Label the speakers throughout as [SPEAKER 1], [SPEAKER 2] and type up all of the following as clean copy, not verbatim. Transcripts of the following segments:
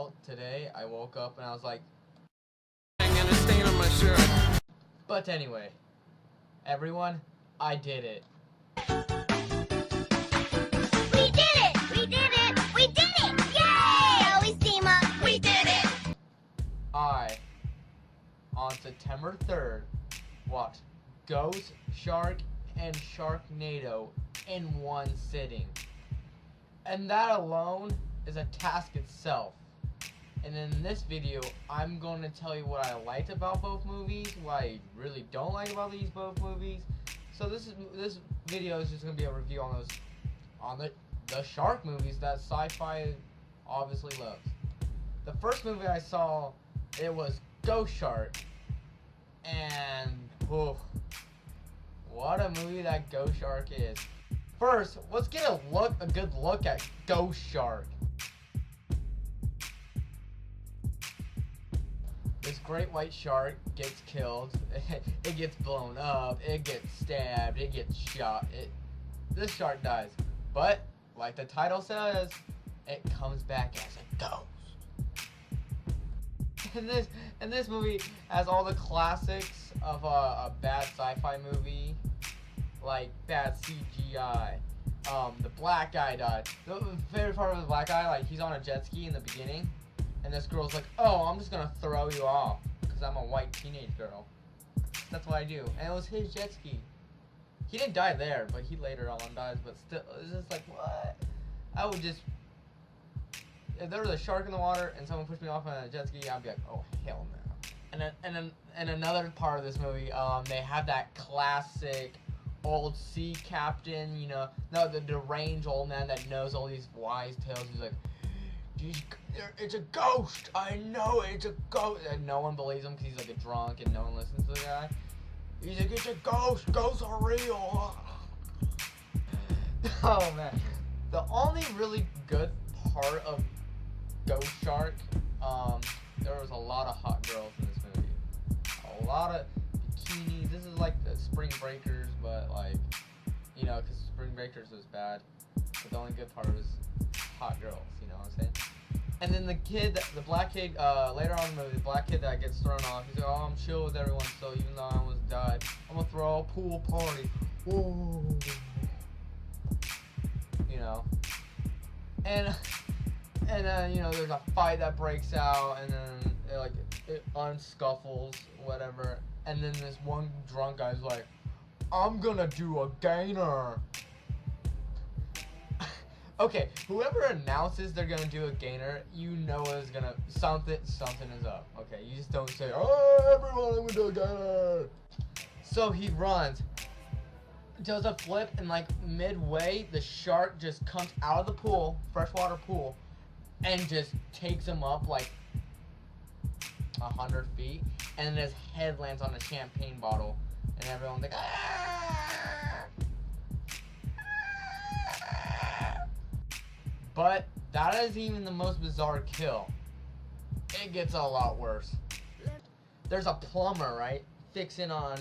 [SPEAKER 1] Well, today I woke up and I was like,
[SPEAKER 2] I'm gonna stain on my shirt.
[SPEAKER 1] but anyway, everyone, I did it.
[SPEAKER 3] We did it! We did it! We did it! Yay! Always team up. We did it!
[SPEAKER 1] I, on September 3rd, watched Ghost Shark and Sharknado in one sitting. And that alone is a task itself. And in this video, I'm going to tell you what I liked about both movies, what I really don't like about both movies. So this video is just going to be a review on the shark movies that sci-fi obviously loves. The first movie I saw, it was Ghost Shark, and oof, what a movie that Ghost Shark is. First, let's get a good look at Ghost Shark. This great white shark gets killed, it gets blown up, it gets stabbed, it gets shot, this shark dies. But, like the title says, it comes back as a ghost. And this movie has all the classics of a bad sci-fi movie, like bad CGI. The black guy died. The favorite part of the black guy, like he's on a jet ski in the beginning, and this girl's like, "Oh, I'm just gonna throw you off because I'm a white teenage girl. That's what I do." And it was his jet ski. He didn't die there, but he later on dies. But still, it's just like, what? I would just, if there was a shark in the water and someone pushed me off on a jet ski, I'd be like, "Oh hell no." And another part of this movie, they have that classic old sea captain, you know, no, the deranged old man that knows all these wise tales. He's like, "It's a ghost. I know it's a ghost." And no one believes him because he's like a drunk and no one listens to the guy. He's like, "It's a ghost. Ghosts are real." Oh man, the only really good part of Ghost Shark, there was a lot of hot girls in this movie. A lot of bikinis. This is like the Spring Breakers, but like, you know, because Spring Breakers was bad. But the only good part was hot girls, you know what I'm saying? And then the kid, the black kid, later on in the movie, the black kid that gets thrown off, he's like, "Oh, I'm chill with everyone, so even though I almost died, I'm gonna throw a pool party." Whoa. You know? And then, you know, there's a fight that breaks out, and then it unscuffles, whatever. And then this one drunk guy's like, "I'm gonna do a gainer." Okay, whoever announces they're gonna do a gainer, you know is gonna something is up. Okay, you just don't say, "Oh, everyone, I'm gonna do a gainer." So he runs, does a flip, and like midway, the shark just comes out of the pool, freshwater pool, and just takes him up like 100 feet, and then his head lands on a champagne bottle, and everyone's like, "Ah!" But that isn't even the most bizarre kill. It gets a lot worse. There's a plumber, right, fixing on,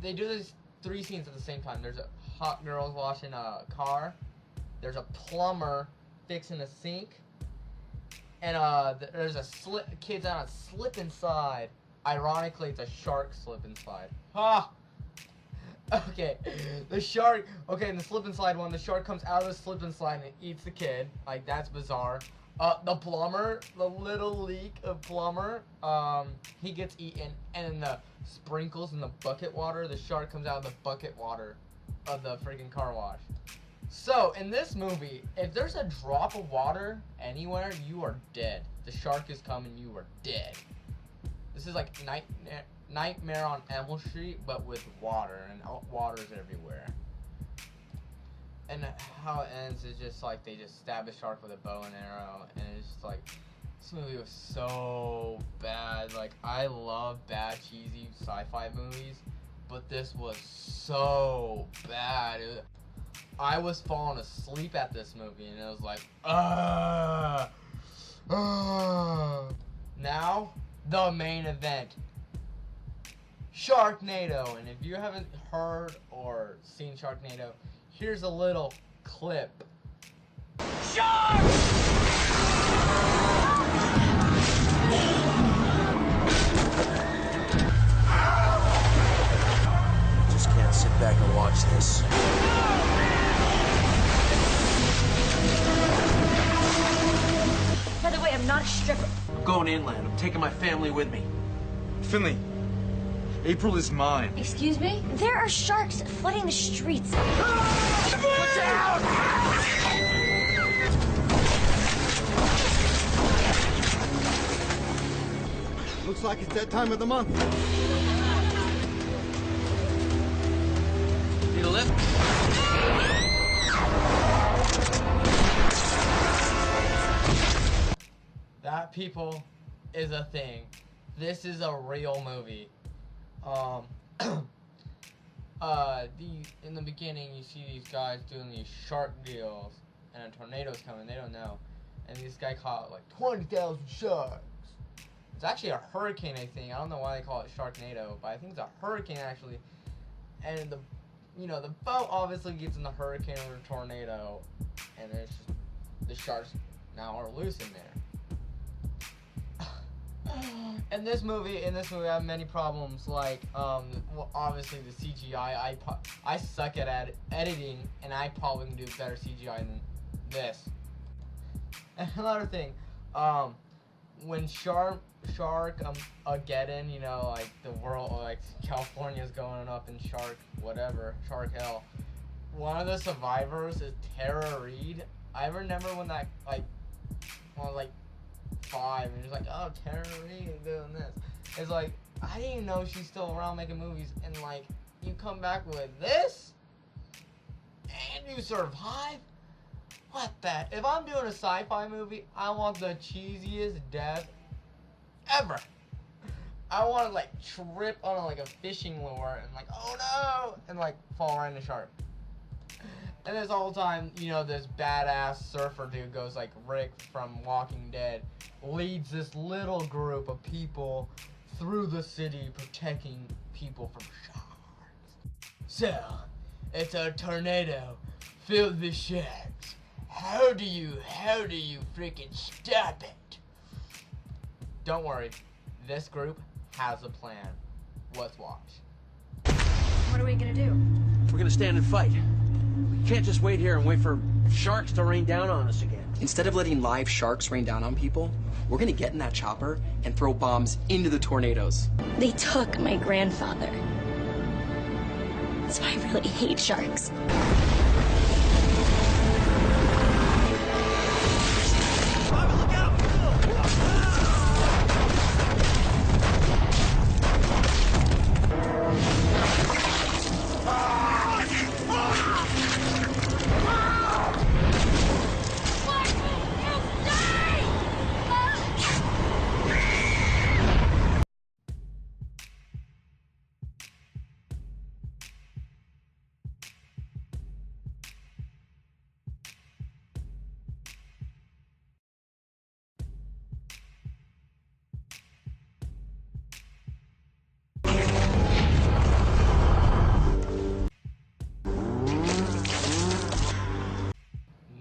[SPEAKER 1] they do these 3 scenes at the same time. There's a hot girls washing a car, there's a plumber fixing a sink, and there's a kid's on a slip and slide. Ironically, it's a shark slip and slide. Ha! Okay, the shark. Okay, in the slip and slide one, the shark comes out of the slip and slide and eats the kid. Like, that's bizarre. The plumber, the little leak of plumber, he gets eaten, and in the sprinkles in the bucket water, the shark comes out of the bucket water of the freaking car wash. So, in this movie, if there's a drop of water anywhere, you are dead. The shark is coming, you are dead. This is like Nightmare on Elm Street, but with water, and water's everywhere. And how it ends is just like they just stab a shark with a bow and arrow, and it's just like, this movie was so bad. Like, I love bad, cheesy sci-fi movies, but this was so bad. I was falling asleep at this movie, and it was like, Now, the main event. Sharknado. And if you haven't heard or seen Sharknado, here's a little clip.
[SPEAKER 2] Shark!
[SPEAKER 4] I'm not a stripper.
[SPEAKER 2] I'm going inland. I'm taking my family with me.
[SPEAKER 5] Finley, April is mine.
[SPEAKER 4] Excuse me? There are sharks flooding the streets.
[SPEAKER 2] Watch out!
[SPEAKER 6] Looks like it's that time of the month.
[SPEAKER 2] Need a lift?
[SPEAKER 1] That, people, is a thing. This is a real movie. In the beginning, you see these guys doing these shark deals, and a tornado's coming. They don't know, and this guy caught like 20,000 sharks. It's actually a hurricane, I think. I don't know why they call it Sharknado, but I think it's a hurricane actually. And the boat obviously gets in the hurricane or the tornado, and it's just, the sharks now are loose in there. In this movie, I have many problems. Like, well, obviously the CGI. I suck at editing, and I probably can do better CGI than this. And another thing, when Sharkmageddon, like the world, like California's going up in shark hell. One of the survivors is Tara Reid. I remember when that when I was like 5, and it's like, oh, Tara Reid is doing this. It's like, I didn't even know she's still around making movies, and like, you come back with this, and you survive? What the? If I'm doing a sci-fi movie, I want the cheesiest death ever. I want to like trip on like a fishing lure and like, oh no, and like fall right in the shark. And this whole time, this badass surfer dude goes like Rick from Walking Dead, leads this little group of people through the city protecting people from sharks. So, it's a tornado filled with sharks. How do you freaking stop it? Don't worry, this group has a plan. Let's watch.
[SPEAKER 4] What are we gonna do?
[SPEAKER 2] We're gonna stand and fight. We can't just wait here and wait for sharks to rain down on us again.
[SPEAKER 7] Instead of letting live sharks rain down on people, we're gonna get in that chopper and throw bombs into the tornadoes.
[SPEAKER 4] They took my grandfather. That's why I really hate sharks.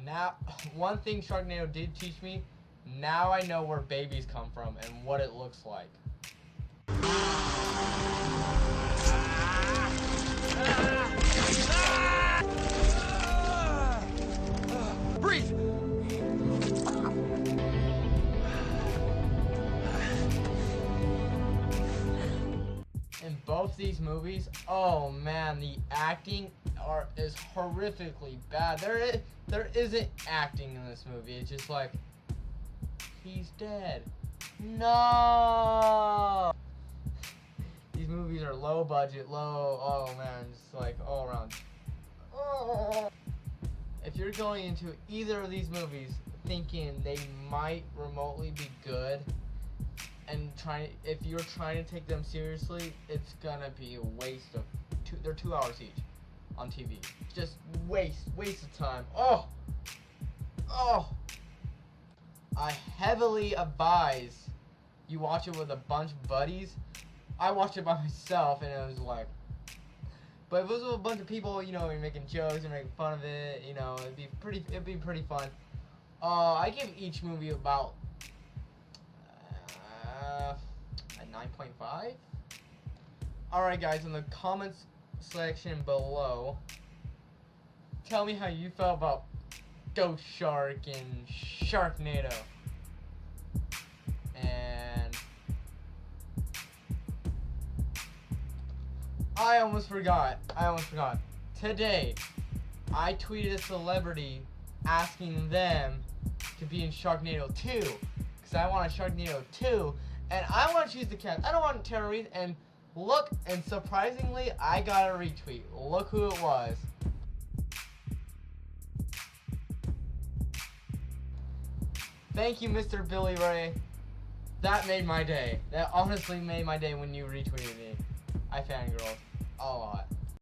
[SPEAKER 1] Now, one thing Sharknado did teach me, now I know where babies come from and what it looks like.
[SPEAKER 2] Breathe!
[SPEAKER 1] In both these movies, oh man, the acting is horrifically bad. There isn't acting in this movie. It's just like, he's dead. No. These movies are low budget, oh man, just like all around. Oh. If you're going into either of these movies thinking they might remotely be good, and if you're trying to take them seriously, it's gonna be a waste of they're 2 hours each on TV. Just waste of time. Oh. I heavily advise you watch it with a bunch of buddies. I watched it by myself, and it was like, but if it was with a bunch of people, you're making jokes and making fun of it, it'd be pretty fun. I give each movie about a 9.5. Alright guys, in the comments section below, tell me how you felt about Ghost Shark and Sharknado. I almost forgot. Today, I tweeted a celebrity asking them to be in Sharknado 2. Because I want a Sharknado 2. And I want to choose the cast. I don't want Tara Reid. And look, and surprisingly, I got a retweet. Look who it was. Thank you, Mr. Billy Ray. That made my day. That honestly made my day when you retweeted me. I fangirled a lot.